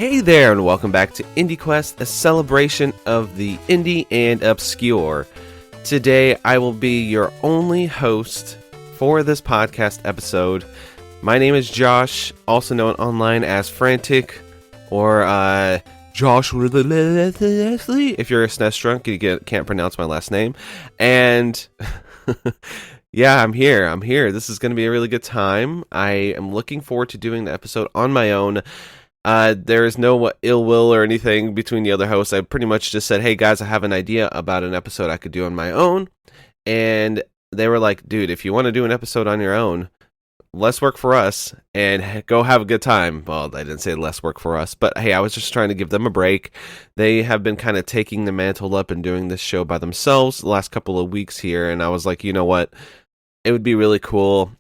Hey there, and welcome back to Indie Quest, a celebration of the indie and obscure. Today, I will be your only host for this podcast episode. My name is Josh, also known online as Frantic, or Josh if you're a SNES drunk, you can't pronounce my last name. And yeah, I'm here. This is going to be a really good time. I am looking forward to doing the episode on my own. There is no ill will or anything between the other hosts. I pretty much just said, hey guys, I have an idea about an episode I could do on my own. And they were like, dude, if you want to do an episode on your own, less work for us and go have a good time. Well, I didn't say less work for us, but hey, I was just trying to give them a break. They have been kind of taking the mantle up and doing this show by themselves the last couple of weeks here. And I was like, you know what? It would be really cool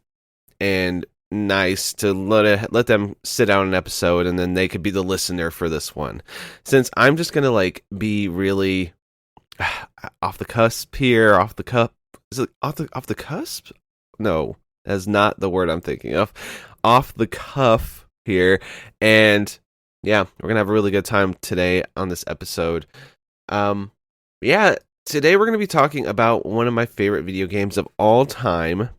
and nice to let them sit down an episode, and then they could be the listener for this one. Since I'm just gonna be really off the cusp here, off the cup. Is it off the cusp? No, that's not the word I'm thinking of. Off the cuff here, and yeah, we're gonna have a really good time today on this episode. Yeah, today we're gonna be talking about one of my favorite video games of all time.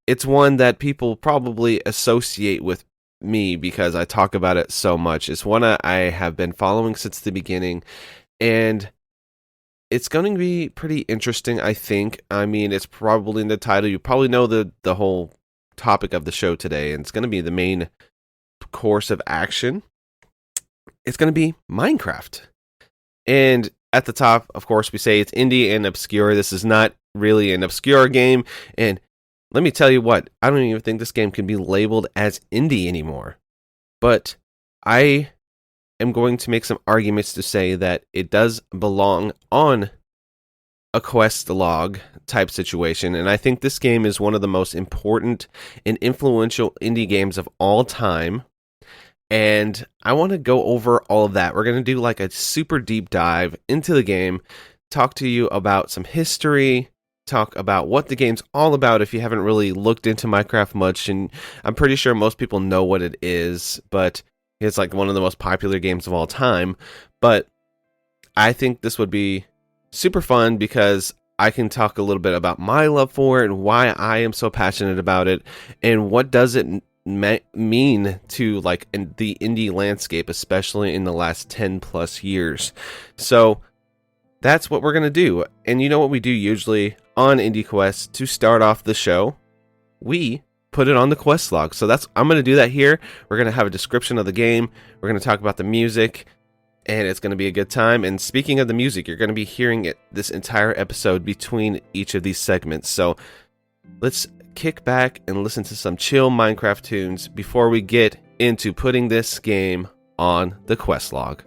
It's one that people probably associate with me because I talk about it so much. It's one I have been following since the beginning, and it's going to be pretty interesting, I think. I mean, it's probably in the title. You probably know the whole topic of the show today, and it's going to be the main course of action. It's going to be Minecraft. And at the top, of course, we say it's indie and obscure. This is not really an obscure game, and let me tell you what, I don't even think this game can be labeled as indie anymore. But I am going to make some arguments to say that it does belong on a quest log type situation. And I think this game is one of the most important and influential indie games of all time. And I want to go over all of that. We're going to do like a super deep dive into the game, talk to you about some history, talk about what the game's all about if you haven't really looked into Minecraft much, and I'm pretty sure most people know what it is, but it's like one of the most popular games of all time. But I think this would be super fun because I can talk a little bit about my love for it and why I am so passionate about it, and what does it mean to in the indie landscape, especially in the last 10 plus years. So that's what we're going to do. And you know what we do usually on Indie Quest to start off the show? We put it on the quest log. So I'm going to do that here. We're going to have a description of the game. We're going to talk about the music, and it's going to be a good time. And speaking of the music, you're going to be hearing it this entire episode between each of these segments. So let's kick back and listen to some chill Minecraft tunes before we get into putting this game on the quest log.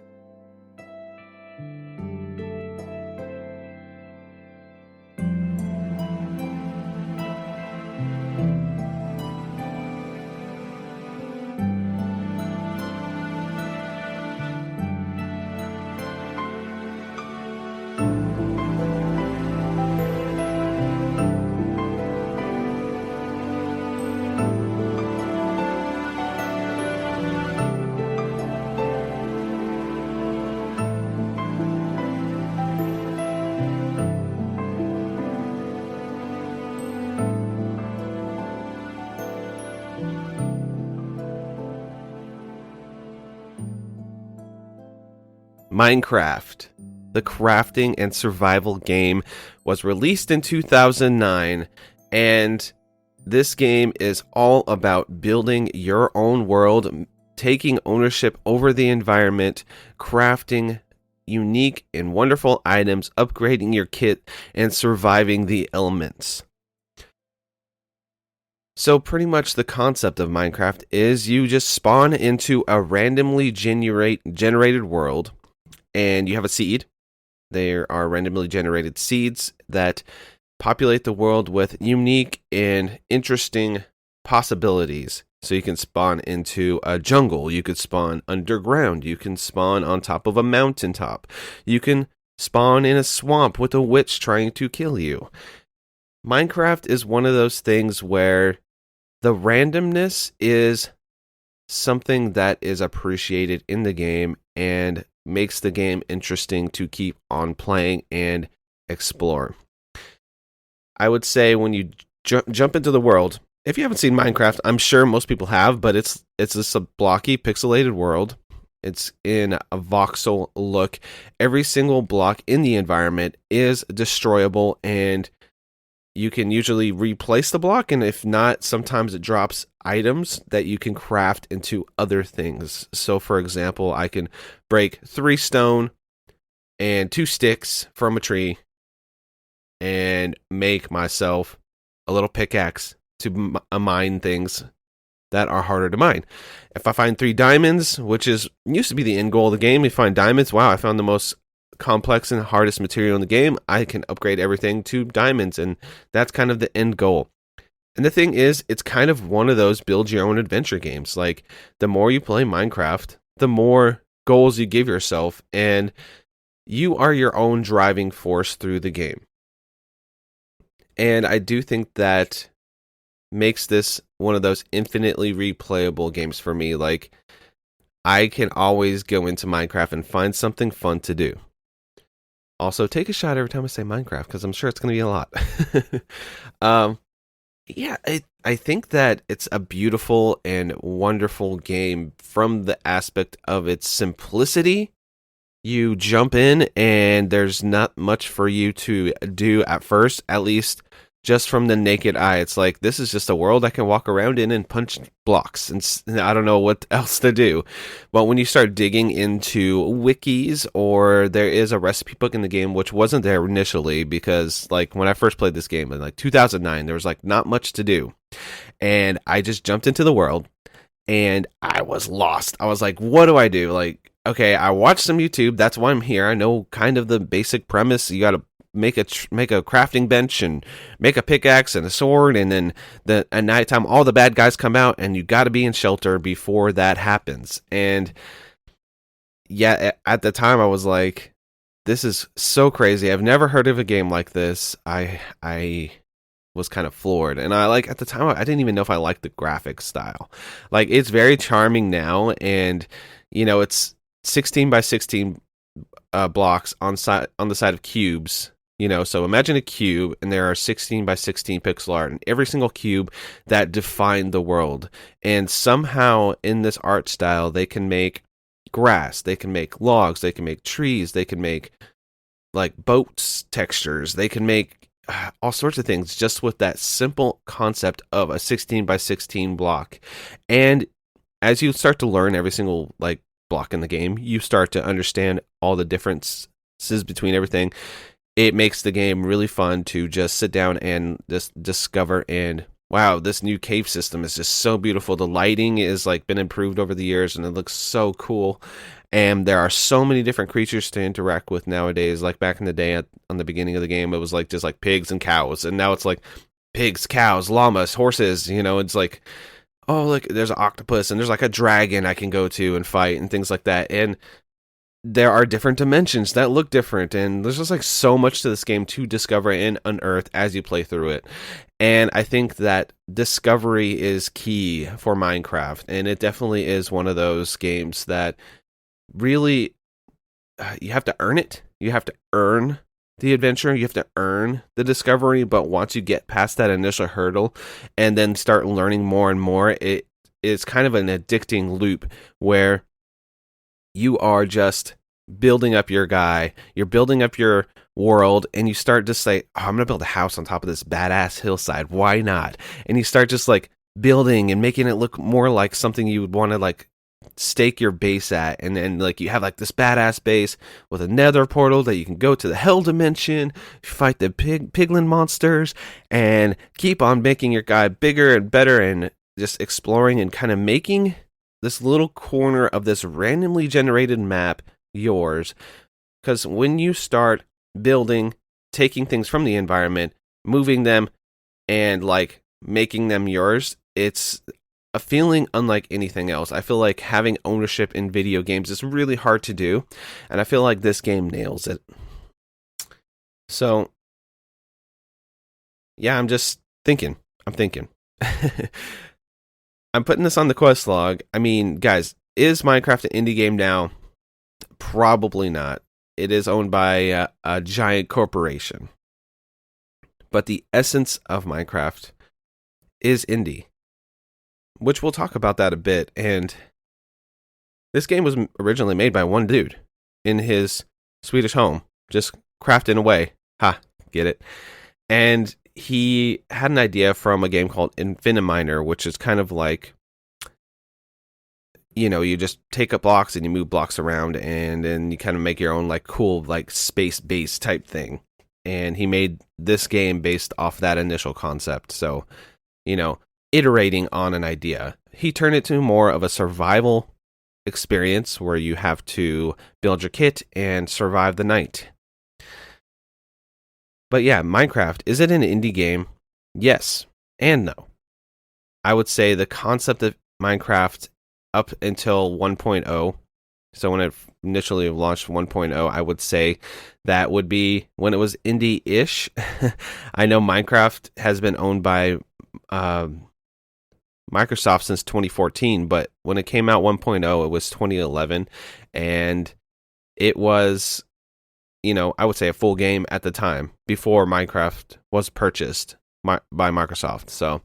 Minecraft, the crafting and survival game, was released in 2009, and this game is all about building your own world, taking ownership over the environment, crafting unique and wonderful items, upgrading your kit, and surviving the elements. So pretty much the concept of Minecraft is you just spawn into a randomly generated world, and you have a seed. There are randomly generated seeds that populate the world with unique and interesting possibilities. So you can spawn into a jungle, you could spawn underground, you can spawn on top of a mountaintop, you can spawn in a swamp with a witch trying to kill you. Minecraft is one of those things where the randomness is something that is appreciated in the game and makes the game interesting to keep on playing and explore. I would say when you jump into the world, if you haven't seen Minecraft, I'm sure most people have, but it's this a blocky, pixelated world. It's in a voxel look. Every single block in the environment is destroyable, and you can usually replace the block, and if not, sometimes it drops items that you can craft into other things. So, for example, I can break 3 stone and 2 sticks from a tree and make myself a little pickaxe to mine things that are harder to mine. If I find 3 diamonds, which used to be the end goal of the game, you find diamonds. Wow, I found the most complex and hardest material in the game. I can upgrade everything to diamonds, and that's kind of the end goal. And the thing is, it's kind of one of those build your own adventure games. Like, the more you play Minecraft, the more goals you give yourself, and you are your own driving force through the game. And I do think that makes this one of those infinitely replayable games for me. Like, I can always go into Minecraft and find something fun to do. Also, take a shot every time I say Minecraft, because I'm sure it's going to be a lot. Yeah, I think that it's a beautiful and wonderful game from the aspect of its simplicity. You jump in, and there's not much for you to do at first, at least just from the naked eye. It's like, this is just a world I can walk around in and punch blocks, and I don't know what else to do. But when you start digging into wikis, or there is a recipe book in the game, which wasn't there initially, because like when I first played this game in like 2009, there was like not much to do. And I just jumped into the world, and I was lost. I was like, what do I do? Like, okay, I watched some YouTube. That's why I'm here. I know kind of the basic premise. You got to make a crafting bench and make a pickaxe and a sword, and then at nighttime all the bad guys come out, and you got to be in shelter before that happens. And yeah, at the time I was like, this is so crazy. I've never heard of a game like this. I was kind of floored, and at the time I didn't even know if I liked the graphic style. Like, it's very charming now, and it's 16 by 16 blocks on the side of cubes. So imagine a cube, and there are 16 by 16 pixel art, and every single cube that defined the world. And somehow in this art style, they can make grass, they can make logs, they can make trees, they can make like boats textures, they can make all sorts of things just with that simple concept of a 16 by 16 block. And as you start to learn every single like block in the game, you start to understand all the differences between everything. It makes the game really fun to just sit down and just discover, and wow, this new cave system is just so beautiful. The lighting is like been improved over the years, and it looks so cool. And there are so many different creatures to interact with nowadays. Like back in the day, on the beginning of the game, it was like just like pigs and cows, and now it's like pigs, cows, llamas, horses. It's like, oh, look, there's an octopus, and there's like a dragon I can go to and fight and things like that. And there are different dimensions that look different, and there's just like so much to this game to discover and unearth as you play through it. And I think that discovery is key for Minecraft, and it definitely is one of those games that really you have to earn it. You have to earn the adventure, you have to earn the discovery. But once you get past that initial hurdle and then start learning more and more, it is kind of an addicting loop where you are just building up your guy, you're building up your world, and you start to say, oh, I'm going to build a house on top of this badass hillside. Why not? And you start just like building and making it look more like something you would want to like stake your base at. And then like you have like this badass base with a nether portal that you can go to the hell dimension, fight the piglin monsters, and keep on making your guy bigger and better, and just exploring and kind of making this little corner of this randomly generated map yours. Because when you start building, taking things from the environment, moving them, and like making them yours, it's a feeling unlike anything else. I feel like having ownership in video games is really hard to do, and I feel like this game nails it. So yeah, I'm thinking I'm putting this on the quest log. I mean, guys, is Minecraft an indie game now? Probably not. It is owned by a giant corporation. But the essence of Minecraft is indie, which we'll talk about that a bit. And this game was originally made by one dude in his Swedish home, just crafting away. Ha, get it? And he had an idea from a game called Infiniminer, which is kind of like, you just take up blocks and you move blocks around, and then you kind of make your own like cool like space-based type thing. And he made this game based off that initial concept. So, iterating on an idea. He turned it to more of a survival experience where you have to build your kit and survive the night. But yeah, Minecraft, is it an indie game? Yes and no. I would say the concept of Minecraft up until 1.0, so when it initially launched 1.0, I would say that would be when it was indie-ish. I know Minecraft has been owned by Microsoft since 2014, but when it came out 1.0, it was 2011, and it was, I would say a full game at the time before Minecraft was purchased by Microsoft. So,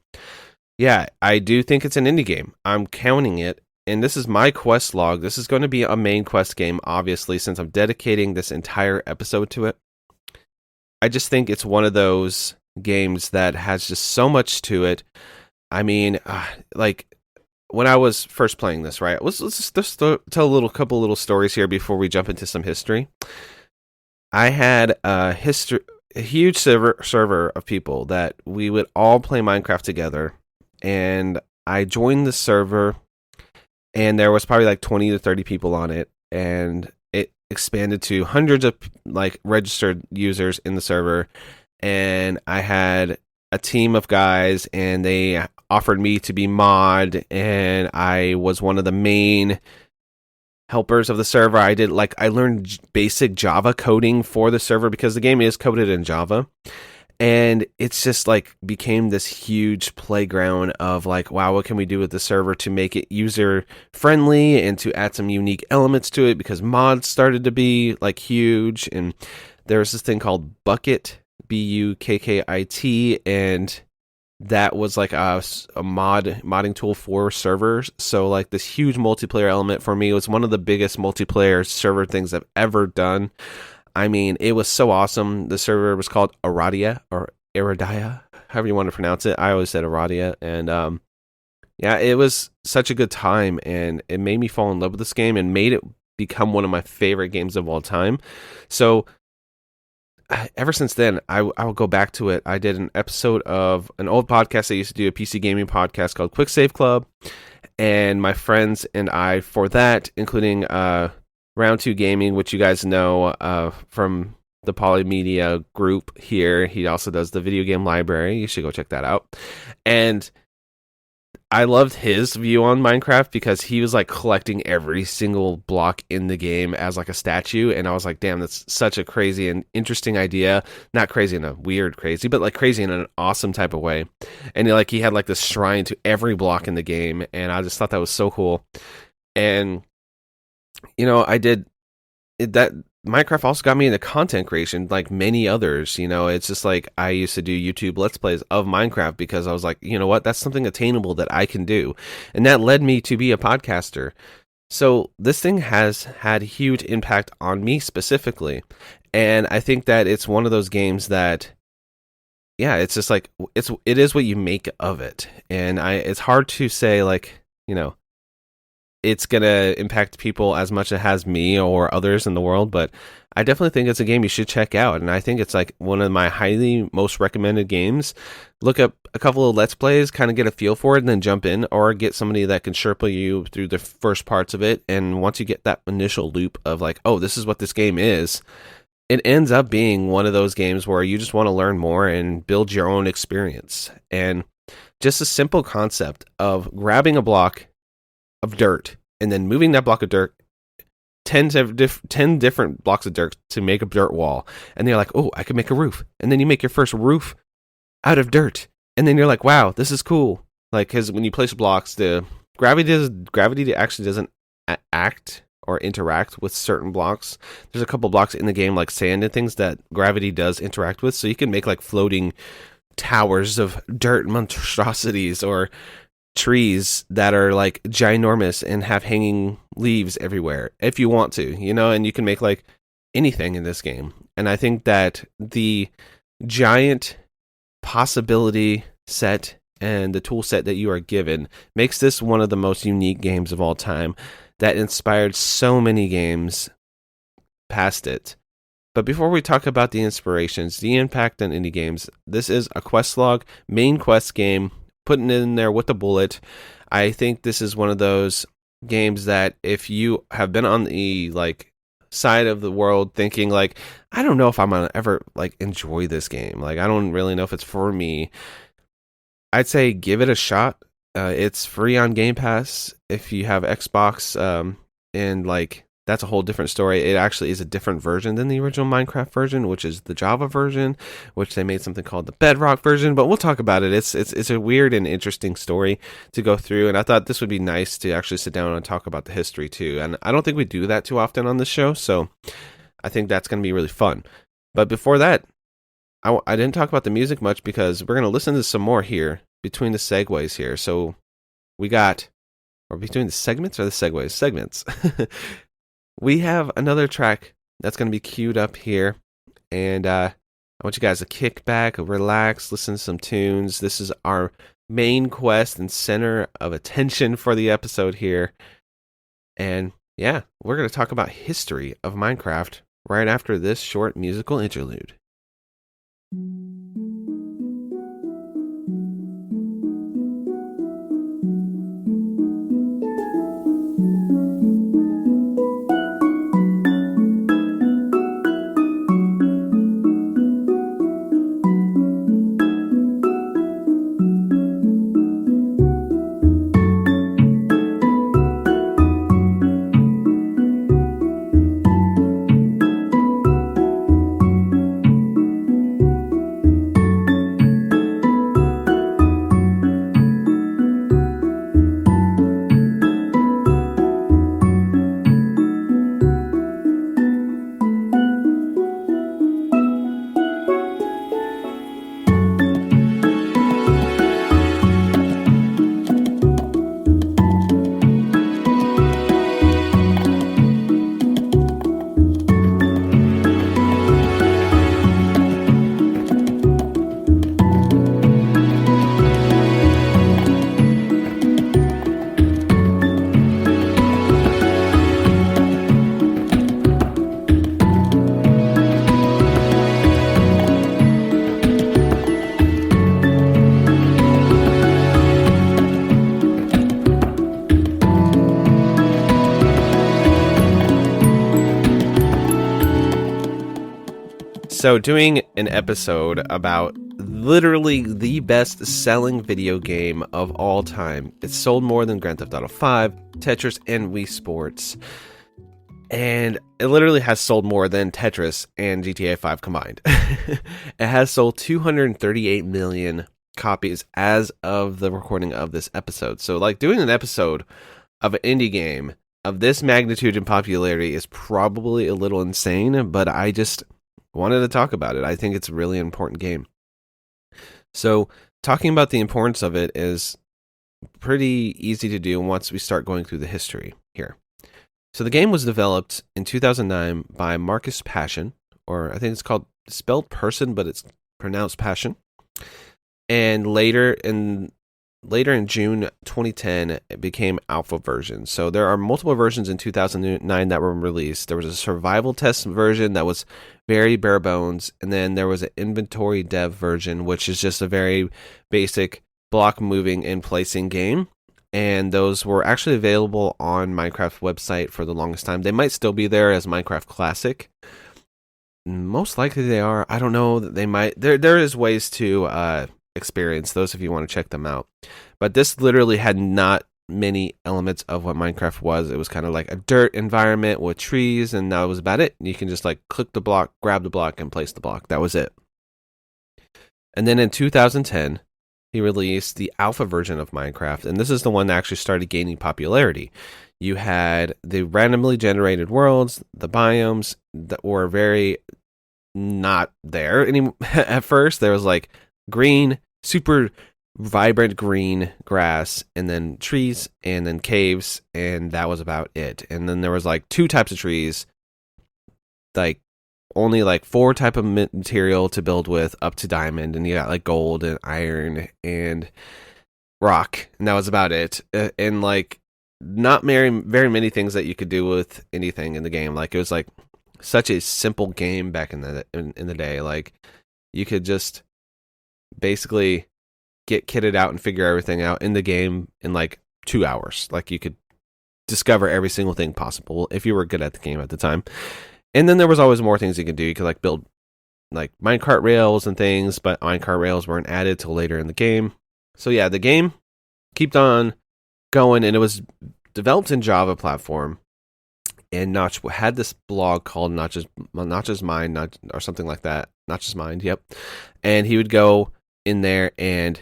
yeah, I do think it's an indie game. I'm counting it, and this is my quest log. This is going to be a main quest game, obviously, since I'm dedicating this entire episode to it. I just think it's one of those games that has just so much to it. I mean, like, when I was first playing this, right? Let's just tell a couple little stories here before we jump into some history. I had a huge server of people that we would all play Minecraft together, and I joined the server, and there was probably like 20 to 30 people on it, and it expanded to hundreds of like registered users in the server, and I had a team of guys, and they offered me to be mod, and I was one of the main helpers of the server. I learned basic Java coding for the server because the game is coded in Java, and it's just like became this huge playground of like, wow, what can we do with the server to make it user friendly and to add some unique elements to it, because mods started to be like huge. And there's this thing called Bukkit, Bukkit, and that was like a modding tool for servers. So like this huge multiplayer element for me was one of the biggest multiplayer server things I've ever done. I mean, it was so awesome. The server was called Aradia, or Aradia, however you want to pronounce it. I always said Aradia. And yeah, it was such a good time, and it made me fall in love with this game and made it become one of my favorite games of all time. So ever since then, I will go back to it. I did an episode of an old podcast I used to do, a PC gaming podcast called Quick Save Club, and my friends and I, for that, including Round 2 Gaming, which you guys know from the Polymedia group here. He also does the video game library. You should go check that out. And I loved his view on Minecraft because he was like collecting every single block in the game as like a statue, and I was like, damn, that's such a crazy and interesting idea. Not crazy in a weird crazy, but like crazy in an awesome type of way. And he had like this shrine to every block in the game, and I just thought that was so cool. And I did that. Minecraft also got me into content creation, like many others. It's just like I used to do YouTube Let's Plays of Minecraft because I was like, you know what, that's something attainable that I can do. And that led me to be a podcaster. So this thing has had a huge impact on me specifically. And I think that it's one of those games that, yeah, it's just like, it is what you make of it. And it's hard to say like, it's going to impact people as much as it has me or others in the world, but I definitely think it's a game you should check out, and I think it's like one of my highly most recommended games. Look up a couple of Let's Plays, kind of get a feel for it, and then jump in, or get somebody that can Sherpa you through the first parts of it, and once you get that initial loop of like, oh, this is what this game is, it ends up being one of those games where you just want to learn more and build your own experience. And just a simple concept of grabbing a block of dirt and then moving that block of dirt 10 different blocks of dirt to make a dirt wall, and they're like, oh, I could make a roof, and then you make your first roof out of dirt, and then you're like, wow, this is cool. Like, because when you place blocks, the gravity actually doesn't act or interact with certain blocks. There's a couple blocks in the game, like sand and things, that gravity does interact with. So you can make like floating towers of dirt monstrosities, or trees that are like ginormous and have hanging leaves everywhere if you want to, and you can make like anything in this game. And I think that the giant possibility set and the tool set that you are given makes this one of the most unique games of all time that inspired so many games past it. But before we talk about the inspirations, the impact on indie games, this is a quest log, main quest game, putting it in there with a bullet. I think this is one of those games that if you have been on the side of the world thinking like, I don't know if I'm gonna ever enjoy this game, I don't really know if it's for me, I'd say give it a shot. It's free on Game Pass if you have Xbox, and that's a whole different story. It actually is a different version than the original Minecraft version, which is the Java version, which they made something called the Bedrock version, but we'll talk about it. It's a weird and interesting story to go through, and I thought this would be nice to actually sit down and talk about the history too. And I don't think we do that too often on this show, so I think that's going to be really fun. But before that, I didn't talk about the music much because we're going to listen to some more here between the segues here. So we got, or between the segments or the segues? Segments. We have another track that's going to be queued up here, and I want you guys to kick back, relax, listen to some tunes. This is our main quest and center of attention for the episode here. And yeah, we're going to talk about history of Minecraft right after this short musical interlude. So doing an episode about literally the best-selling video game of all time. It's sold more than Grand Theft Auto 5, Tetris, and Wii Sports. And it literally has sold more than Tetris and GTA 5 combined. It has sold 238 million copies as of the recording of this episode. So doing an episode of an indie game of this magnitude and popularity is probably a little insane, but I just wanted to talk about it. I think it's a really important game. So talking about the importance of it is pretty easy to do once we start going through the history here. So the game was developed in 2009 by Marcus Passion, or I think it's spelled Person, but it's pronounced Passion. And later in June 2010, it became alpha version. So there are multiple versions in 2009 that were released. There was a survival test version that was very bare bones, and then there was an inventory dev version, which is just a very basic block moving and placing game. And those were actually available on Minecraft's website for the longest time. They might still be there as Minecraft Classic. Most likely they are. I don't know. They might. There is ways to experience those if you want to check them out. But this literally had not many elements of what Minecraft was. It was kind of like a dirt environment with trees, and that was about it. You can just click the block, grab the block, and place the block. That was it. And then in 2010, he released the alpha version of Minecraft, and this is the one that actually started gaining popularity. You had the randomly generated worlds, the biomes that were very not there anymore. At first, there was like green, super vibrant green grass, and then trees, and then caves, and that was about it. And then there was like two types of trees, like only like four type of material to build with up to diamond, and you got like gold and iron and rock, and that was about it. And like not very many things that you could do with anything in the game. Like it was like such a simple game back in the day. Like you could just basically get kitted out and figure everything out in the game in like 2 hours. Like you could discover every single thing possible if you were good at the game at the time. And then there was always more things you could do. You could like build like minecart rails and things, but minecart rails weren't added till later in the game. So yeah, the game kept on going, and it was developed in Java platform. And Notch had this blog called Notch's Mind, or something like that. Notch's Mind, yep. And he would go in there and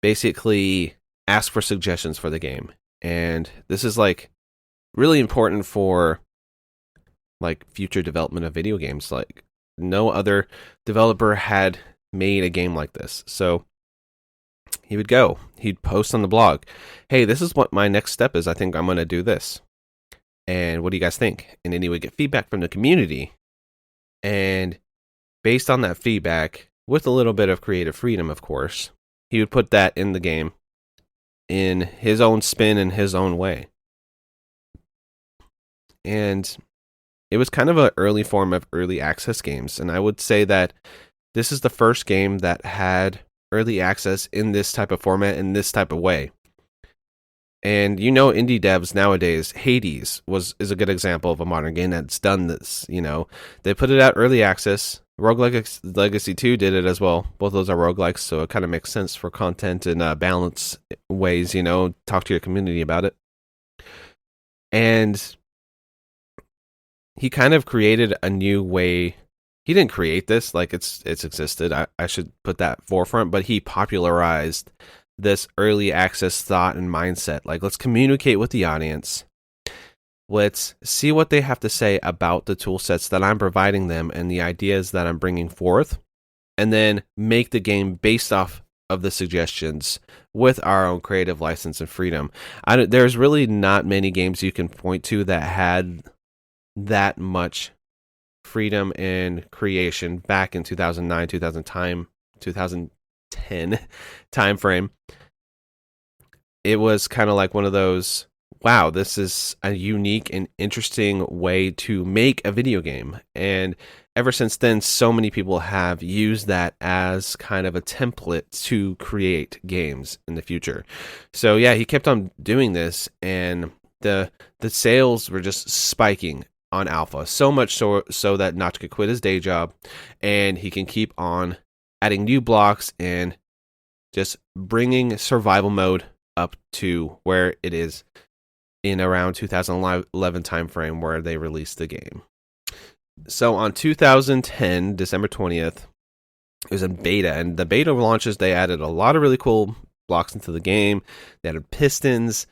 basically ask for suggestions for the game. And this is like really important for like future development of video games. Like no other developer had made a game like this. So he'd post on the blog, hey, this is what my next step is. I think I'm going to do this. And what do you guys think? And then he would get feedback from the community. And based on that feedback, with a little bit of creative freedom, of course, he would put that in the game in his own spin and his own way. And it was kind of an early form of early access games. And I would say that this is the first game that had early access in this type of format, in this type of way. And you know, indie devs nowadays, Hades is a good example of a modern game that's done this. You know, they put it out early access. Rogue Legacy 2 did it as well. Both of those are roguelikes, so it kind of makes sense for content and balance ways, you know, talk to your community about it. And he kind of created a new way. He didn't create this, like it's existed. I should put that forefront, but he popularized this early access thought and mindset. Like, let's communicate with the audience. Let's see what they have to say about the tool sets that I'm providing them and the ideas that I'm bringing forth, and then make the game based off of the suggestions with our own creative license and freedom. There's really not many games you can point to that had that much freedom and creation back in 2009, 2010 time frame. It was kind of like one of those, wow, this is a unique and interesting way to make a video game. And ever since then, so many people have used that as kind of a template to create games in the future. So yeah, he kept on doing this, and the sales were just spiking on alpha, so much so that Notch could quit his day job, and he can keep on adding new blocks and just bringing survival mode up to where it is in around 2011 timeframe where they released the game. So on 2010, December 20th, it was in beta, and the beta launches, they added a lot of really cool blocks into the game. They added pistons,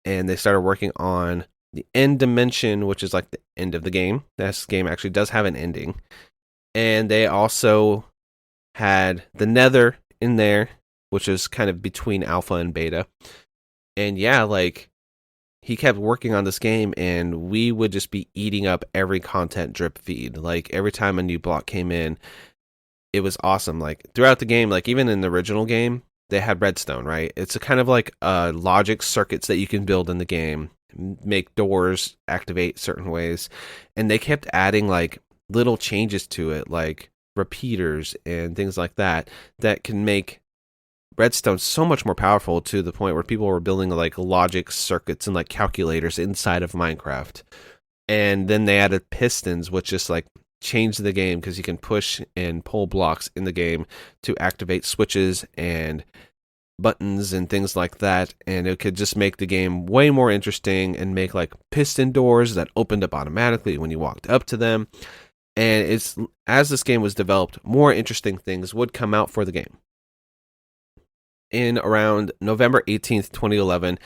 and they started working on the end dimension, which is like the end of the game. This game actually does have an ending. And they also had the Nether in there, which is kind of between alpha and beta. And yeah, like, he kept working on this game, and we would just be eating up every content drip feed. Like, every time a new block came in, it was awesome. Like, throughout the game, like, even in the original game, they had redstone, right? It's a kind of like logic circuits that you can build in the game, make doors activate certain ways. And they kept adding, like, little changes to it, like repeaters and things like that, that can make redstone so much more powerful, to the point where people were building like logic circuits and like calculators inside of Minecraft. And then they added pistons, which just like changed the game, because you can push and pull blocks in the game to activate switches and buttons and things like that. And it could just make the game way more interesting, and make like piston doors that opened up automatically when you walked up to them. And it's, as this game was developed, more interesting things would come out for the game. in around November 18th, 2011.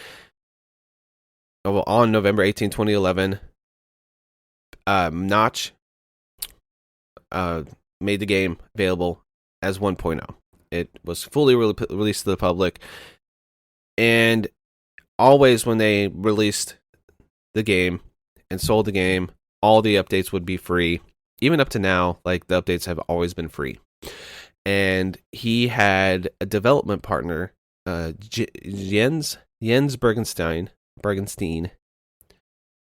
Well, on November 18th, 2011, Notch made the game available as 1.0. It was fully released to the public, and always when they released the game and sold the game, all the updates would be free. Even up to now, like, the updates have always been free. And he had a development partner, Jens Bergenstein.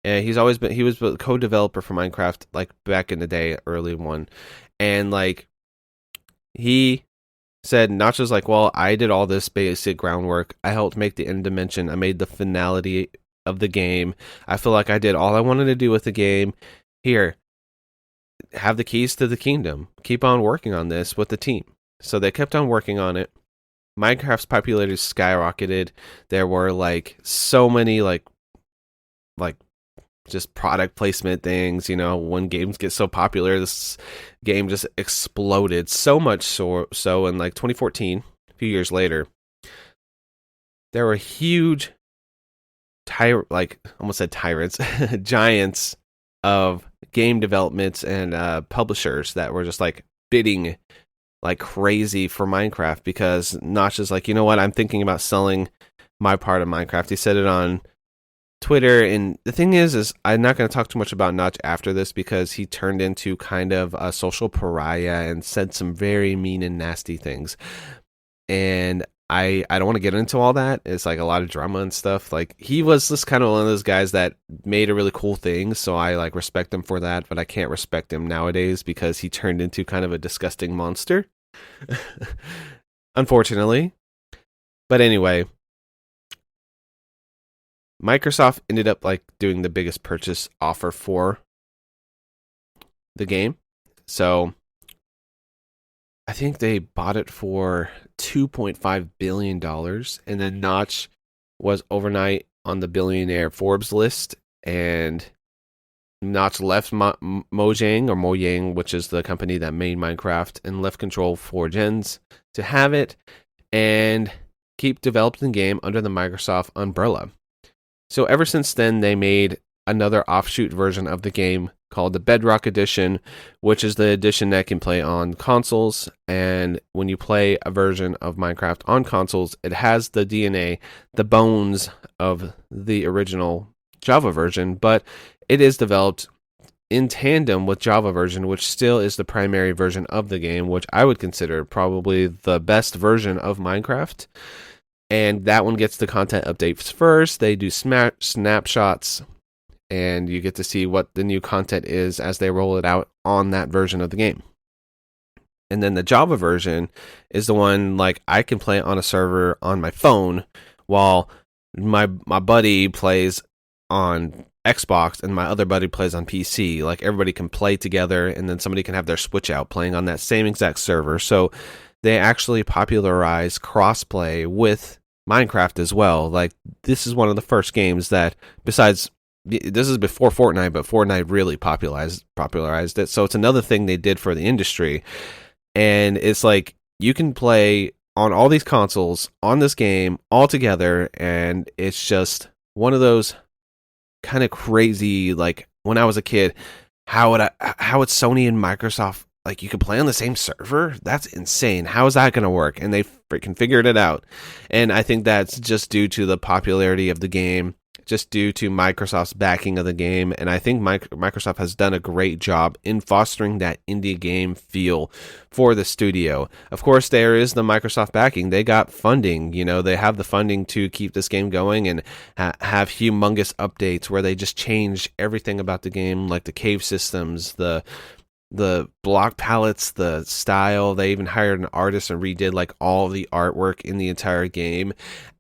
And he was a co-developer for Minecraft, like, back in the day, early one. And, like, he said, Nacho's like, well, I did all this basic groundwork. I helped make the end dimension. I made the finality of the game. I feel like I did all I wanted to do with the game. Here, have the keys to the kingdom. Keep on working on this with the team. So they kept on working on it. Minecraft's popularity skyrocketed. There were, like, so many, like just product placement things. You know, when games get so popular, this game just exploded so much so in, like, 2014, a few years later, there were huge almost said tyrants, giants of game developments and publishers that were just, like, bidding like crazy for Minecraft, because Notch is like, you know what, I'm thinking about selling my part of Minecraft. He said it on Twitter, and the thing is I'm not going to talk too much about Notch after this, because he turned into kind of a social pariah and said some very mean and nasty things. And I don't want to get into all that. It's like a lot of drama and stuff. Like, he was just kind of one of those guys that made a really cool thing, so I, like, respect him for that, but I can't respect him nowadays because he turned into kind of a disgusting monster. Unfortunately. But anyway, Microsoft ended up, like, doing the biggest purchase offer for the game. So I think they bought it for $2.5 billion, and then Notch was overnight on the billionaire Forbes list, and Notch left Mojang, which is the company that made Minecraft, and left control for Jens to have it and keep developing the game under the Microsoft umbrella. So ever since then, they made another offshoot version of the game called the Bedrock Edition, which is the edition that can play on consoles. And when you play a version of Minecraft on consoles, it has the DNA, the bones of the original Java version, but it is developed in tandem with Java version, which still is the primary version of the game, which I would consider probably the best version of Minecraft. And that one gets the content updates first. They do snapshots, and you get to see what the new content is as they roll it out on that version of the game. And then the Java version is the one, like, I can play on a server on my phone while my buddy plays on Xbox and my other buddy plays on PC. Like, everybody can play together, and then somebody can have their switch out playing on that same exact server. So they actually popularize crossplay with Minecraft as well. Like, this is one of the first games that, besides, this is before Fortnite, but Fortnite really popularized it. So it's another thing they did for the industry. And it's like, you can play on all these consoles on this game all together, and it's just one of those kind of crazy, like, when I was a kid, how would Sony and Microsoft, like, you could play on the same server? That's insane. How is that going to work? And they freaking figured it out. And I think that's just due to the popularity of the game, just due to Microsoft's backing of the game. And I think Microsoft has done a great job in fostering that indie game feel for the studio. Of course, there is the Microsoft backing. They got funding. You know, they have the funding to keep this game going and have humongous updates where they just change everything about the game, like the cave systems, the block palettes, the style. They even hired an artist and redid, like, all the artwork in the entire game.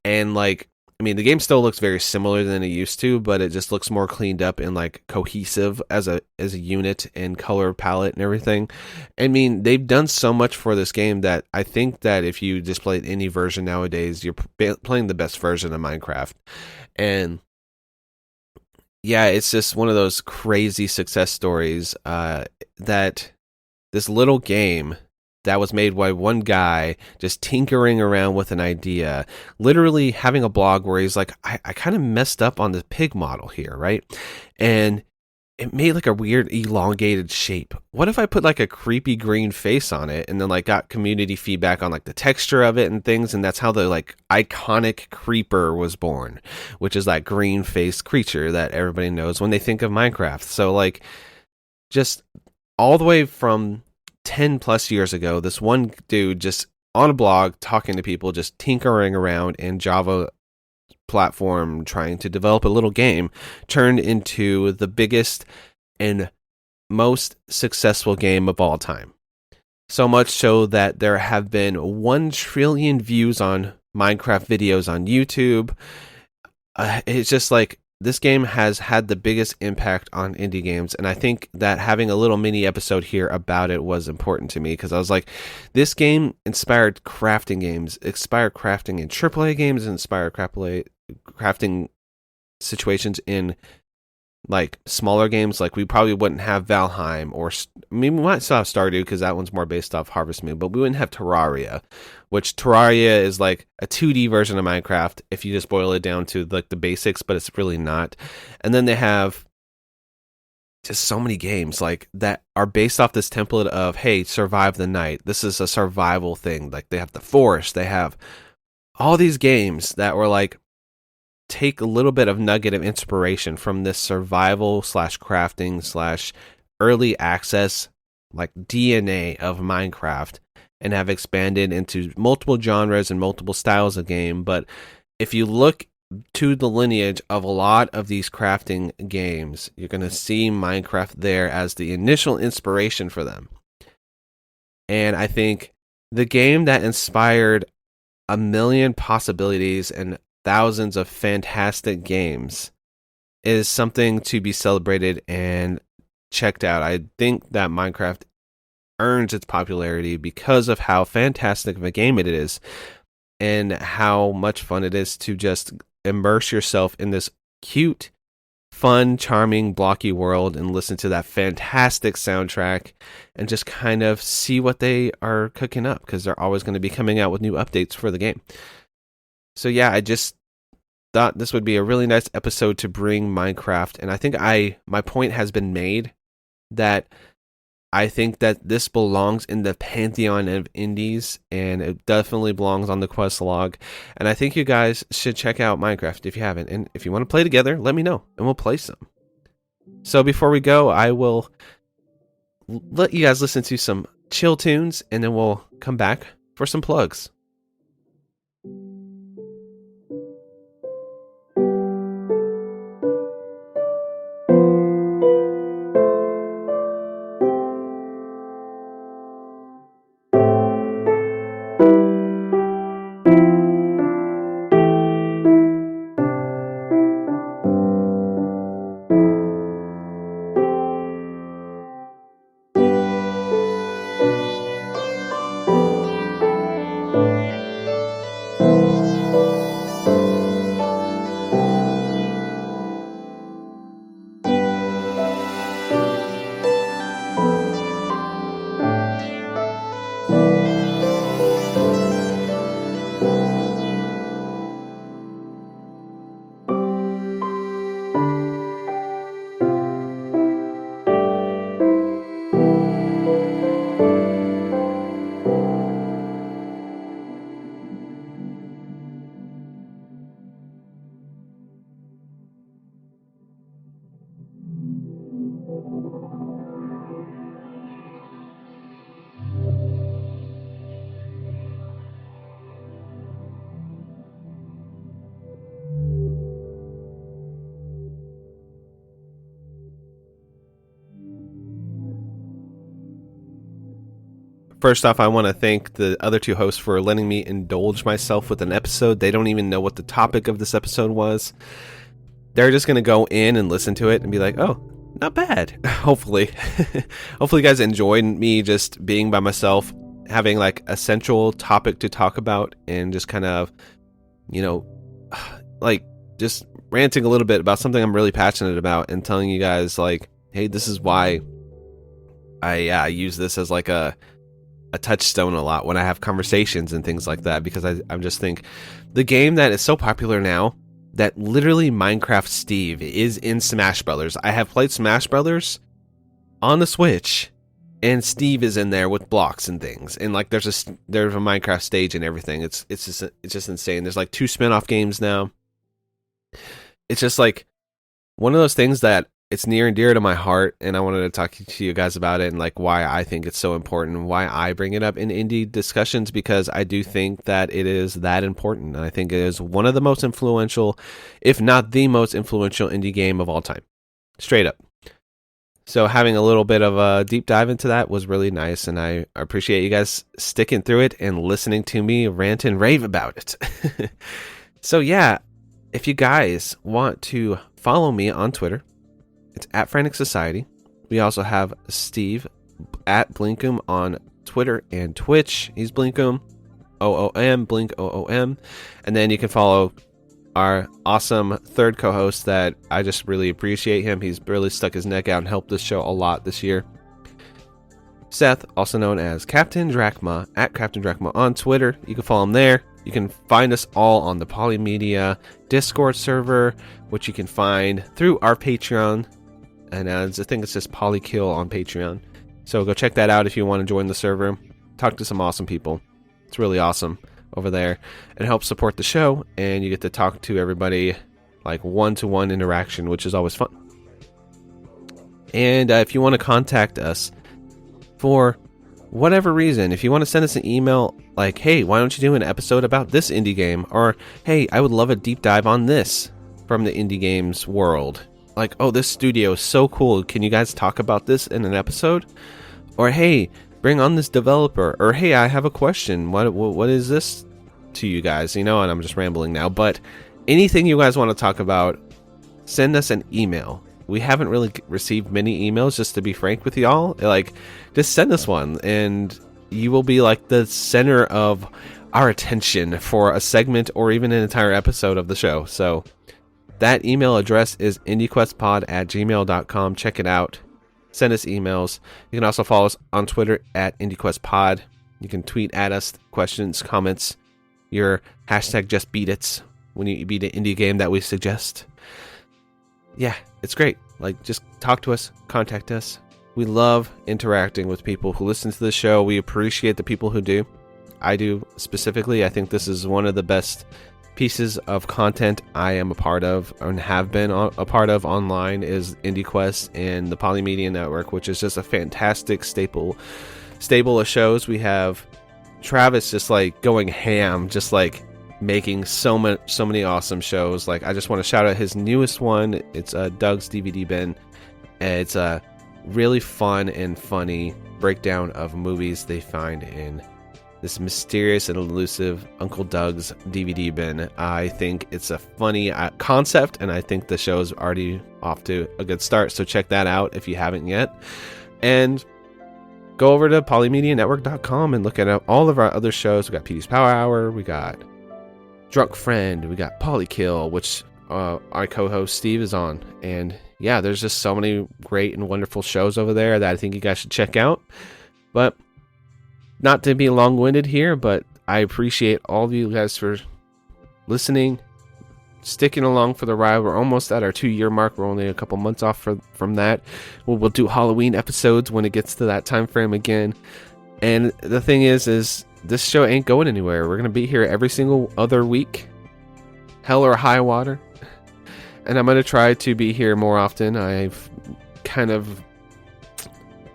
And, like, I mean, the game still looks very similar than it used to, but it just looks more cleaned up and, like, cohesive as a unit and color palette and everything. I mean, they've done so much for this game that I think that if you just play any version nowadays, you're playing the best version of Minecraft. And yeah, it's just one of those crazy success stories that this little game that was made by one guy just tinkering around with an idea, literally having a blog where he's like, I kind of messed up on the pig model here, right? And it made like a weird elongated shape. What if I put like a creepy green face on it and then like got community feedback on like the texture of it and things, and that's how the like iconic creeper was born, which is that green faced creature that everybody knows when they think of Minecraft. So like just all the way from 10 plus years ago, this one dude just on a blog talking to people, just tinkering around in Java platform trying to develop a little game, turned into the biggest and most successful game of all time. So much so that there have been 1 trillion views on Minecraft videos on YouTube. It's just like this game has had the biggest impact on indie games, and I think that having a little mini episode here about it was important to me, because I was like, this game inspired crafting games, inspired crafting in AAA games, inspired crafting situations in like smaller games. Like we probably wouldn't have Valheim, or we might still have Stardew because that one's more based off Harvest Moon, but we wouldn't have Terraria, which Terraria is like a 2D version of Minecraft if you just boil it down to like the basics, but it's really not. And then they have just so many games like that are based off this template of, hey, survive the night. This is a survival thing. Like they have The Forest, they have all these games that were like, take a little bit of nugget of inspiration from this survival / crafting / early access like DNA of Minecraft, and have expanded into multiple genres and multiple styles of game. But if you look to the lineage of a lot of these crafting games, you're going to see Minecraft there as the initial inspiration for them. And I think the game that inspired a million possibilities and thousands of fantastic games is something to be celebrated and checked out. I think that Minecraft earns its popularity because of how fantastic of a game it is, and how much fun it is to just immerse yourself in this cute, fun, charming, blocky world and listen to that fantastic soundtrack and just kind of see what they are cooking up, because they're always going to be coming out with new updates for the game. So yeah, I just thought this would be a really nice episode to bring Minecraft, and I think my point has been made that I think that this belongs in the pantheon of indies, and it definitely belongs on the quest log. And I think you guys should check out Minecraft if you haven't, and if you want to play together, let me know and we'll play some. So before we go, I will let you guys listen to some chill tunes, and then we'll come back for some plugs. First off, I want to thank the other 2 hosts for letting me indulge myself with an episode. They don't even know what the topic of this episode was. They're just going to go in and listen to it and be like, oh, not bad. Hopefully. Hopefully you guys enjoyed me just being by myself, having like a central topic to talk about, and just kind of, like just ranting a little bit about something I'm really passionate about, and telling you guys like, hey, this is why I use this as like a a touchstone a lot when I have conversations and things like that, because I just think the game that is so popular now that literally Minecraft Steve is in Smash Brothers. I have played Smash Brothers on the Switch, and Steve is in there with blocks and things, and like there's a Minecraft stage and everything. It's just insane. There's like 2 spin-off games now. It's just like one of those things that it's near and dear to my heart, and I wanted to talk to you guys about it and like why I think it's so important and why I bring it up in indie discussions, because I do think that it is that important. And I think it is one of the most influential, if not the most influential indie game of all time. Straight up. So having a little bit of a deep dive into that was really nice, and I appreciate you guys sticking through it and listening to me rant and rave about it. So yeah, if you guys want to follow me on Twitter, it's at Frantic Society. We also have Steve at Blinkum on Twitter and Twitch. He's Blinkum, OOM, Blink OOM. And then you can follow our awesome third co-host that I just really appreciate him. He's really stuck his neck out and helped this show a lot this year. Seth, also known as Captain Drachma, at Captain Drachma on Twitter. You can follow him there. You can find us all on the Polymedia Discord server, which you can find through our Patreon. And I think it's just Polykill on Patreon. So go check that out if you want to join the server. Talk to some awesome people. It's really awesome over there. It helps support the show, and you get to talk to everybody like one-to-one interaction, which is always fun. And if you want to contact us for whatever reason, if you want to send us an email like, hey, why don't you do an episode about this indie game? Or, hey, I would love a deep dive on this from the indie games world. Like, oh, this studio is so cool. Can you guys talk about this in an episode? Or, hey, bring on this developer. Or, hey, I have a question. What is this to you guys? You know, and I'm just rambling now. But anything you guys want to talk about, send us an email. We haven't really received many emails, just to be frank with y'all. Like, just send us one, and you will be like the center of our attention for a segment or even an entire episode of the show. So that email address is indiequestpod@gmail.com. Check it out. Send us emails. You can also follow us on Twitter at indiequestpod. You can tweet at us questions, comments, your hashtag just beat it when you beat an indie game that we suggest. Yeah, it's great. Like, just talk to us, contact us. We love interacting with people who listen to the show. We appreciate the people who do. I do specifically. I think this is one of the best pieces of content I am a part of and have been a part of online is IndieQuest and the Polymedia Network, which is just a fantastic stable of shows. We have Travis just like going ham, just like making so many awesome shows. Like, I just want to shout out his newest one. It's Doug's DVD Bin. It's a really fun and funny breakdown of movies they find in this mysterious and elusive Uncle Doug's DVD bin. I think it's a funny concept, and I think the show's already off to a good start, so check that out if you haven't yet. And go over to polymedianetwork.com and look at all of our other shows. We got PD's Power Hour, we got Drunk Friend, we got Polykill, which our co-host Steve is on. And yeah, there's just so many great and wonderful shows over there that I think you guys should check out. But not to be long-winded here, but I appreciate all of you guys for listening, sticking along for the ride. We're almost at our 2-year mark. We're only a couple months off from that. We'll do Halloween episodes when it gets to that time frame again. And the thing is this show ain't going anywhere. We're going to be here every single other week, hell or high water. And I'm going to try to be here more often. I've kind of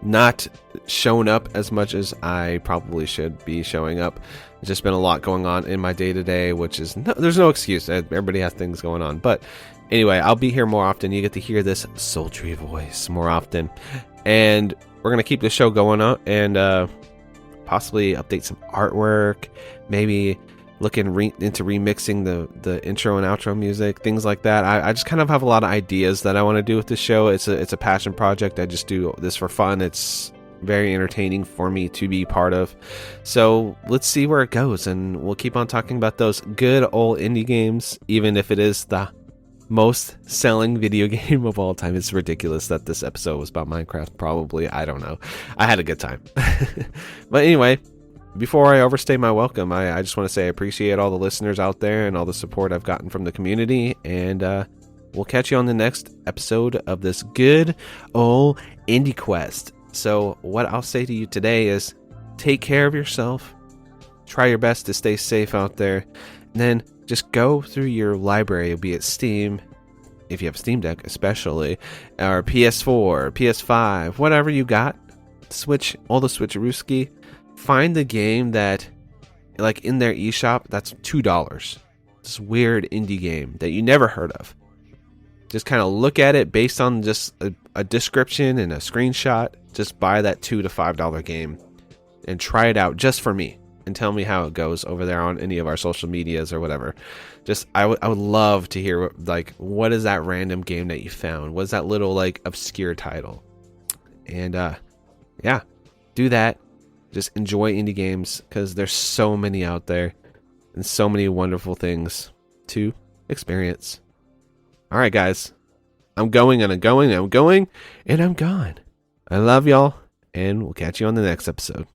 not shown up as much as I probably should be showing up. There's just been a lot going on in my day-to-day, which is there's no excuse. Everybody has things going on. But anyway, I'll be here more often. You get to hear this sultry voice more often. And we're going to keep the show going on and possibly update some artwork, maybe looking into remixing the intro and outro music, things like that. I just kind of have a lot of ideas that I want to do with this show. It's a passion project. I just do this for fun. It's very entertaining for me to be part of. So let's see where it goes, and we'll keep on talking about those good old indie games, even if it is the most selling video game of all time. It's ridiculous that this episode was about Minecraft. Probably, I don't know. I had a good time. But anyway, before I overstay my welcome, I just want to say I appreciate all the listeners out there and all the support I've gotten from the community. And we'll catch you on the next episode of this good old Indie Quest. So what I'll say to you today is take care of yourself. Try your best to stay safe out there. And then just go through your library, be it Steam, if you have Steam Deck especially, or PS4, PS5, whatever you got, Switch, all the Switcherooski, find the game that, like in their eShop, that's $2. This weird indie game that you never heard of. Just kind of look at it based on just a description and a screenshot. Just buy that $2 to $5 game and try it out just for me. And tell me how it goes over there on any of our social medias or whatever. Just I would love to hear what is that random game that you found? What's that little obscure title? And yeah, do that. Just enjoy indie games because there's so many out there and so many wonderful things to experience. All right, guys, I'm going and I'm going and I'm going and I'm gone. I love y'all, and we'll catch you on the next episode.